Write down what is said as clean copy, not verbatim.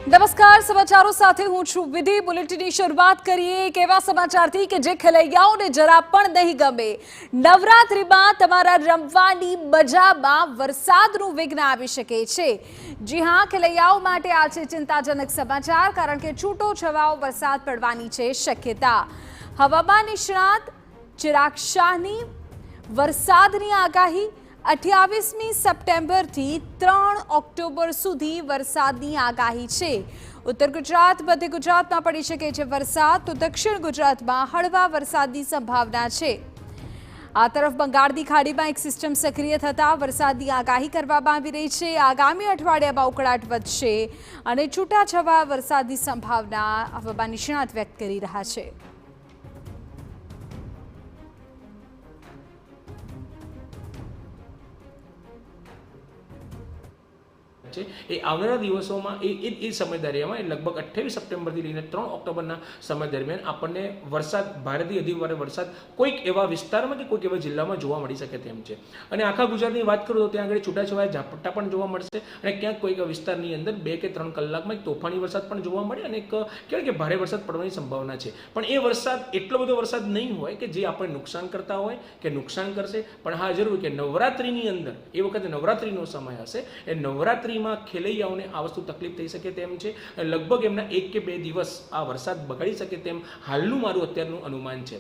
નમસ્કાર, સમાચારો સાથે હું છું વિધિ। બુલેટિનની શરૂઆત કરીએ એક એવા સમાચારથી કે જે ખેલૈયાઓને જરા પણ નહીં ગમે। નવરાત્રિમાં તમારા રમવાની મજામાં વરસાદનું વિઘ્ન આવી શકે છે। જી હા, ખેલૈયાઓ માટે આ છે ચિંતાજનક સમાચાર, કારણ કે છૂટો છવાયો વરસાદ પડવાની છે શક્યતા। હવામાન નિષ્ણાત ચિરાગ શાહની વરસાદની આગાહી। 28મી સપ્ટેમ્બરથી 3 ઓક્ટોબર સુધી વરસાદની આગાહી છે। ઉત્તર ગુજરાત, મધ્ય ગુજરાતમાં પડી શકે છે વરસાદ, તો દક્ષિણ ગુજરાતમાં હળવા વરસાદની સંભાવના છે। આ તરફ બંગાળની ખાડીમાં એક સિસ્ટમ સક્રિય થતાં વરસાદની આગાહી કરવામાં આવી રહી છે। આગામી અઠવાડિયામાં ઉકળાટ વધશે અને છૂટાછવાયા વરસાદની સંભાવના હવામાન નિષ્ણાત વ્યક્ત કરી રહ્યા છે। એ આવનારા દિવસોમાં એ સમય દરમિયાન લગભગ 28 સપ્ટેમ્બરથી લઈને 3 ઓક્ટોબરના સમય દરમિયાન આપણને વરસાદ, ભારેથી અતિભારે વરસાદ કોઈક એવા વિસ્તારમાં કે કોઈક એવા જિલ્લામાં જોવા મળી શકે તેમ છે। અને આખા ગુજરાતની વાત કરું તો ત્યાં આગળ છૂટાછવાયા ઝાપટા પણ જોવા મળશે અને ક્યાંક કોઈક વિસ્તારની અંદર 2 કે 3 કલાકમાં એક તોફાની વરસાદ પણ જોવા મળે અને એક કહેવાય કે ભારે વરસાદ પડવાની સંભાવના છે। પણ એ વરસાદ એટલો બધો વરસાદ નહીં હોય કે જે આપણે નુકસાન કરતા હોય કે નુકસાન કરશે। પણ હા, જરૂર કે નવરાત્રિની અંદર એ વખતે નવરાત્રિનો સમય હશે, એ નવરાત્રિ ખેલૈયાઓને આ વસ્તુ તકલીફ થઈ શકે તેમ છે। લગભગ એમના 1 કે 2 દિવસ આ વરસાદ બગાડી શકે તેમ હાલનું મારું અત્યારનું અનુમાન છે।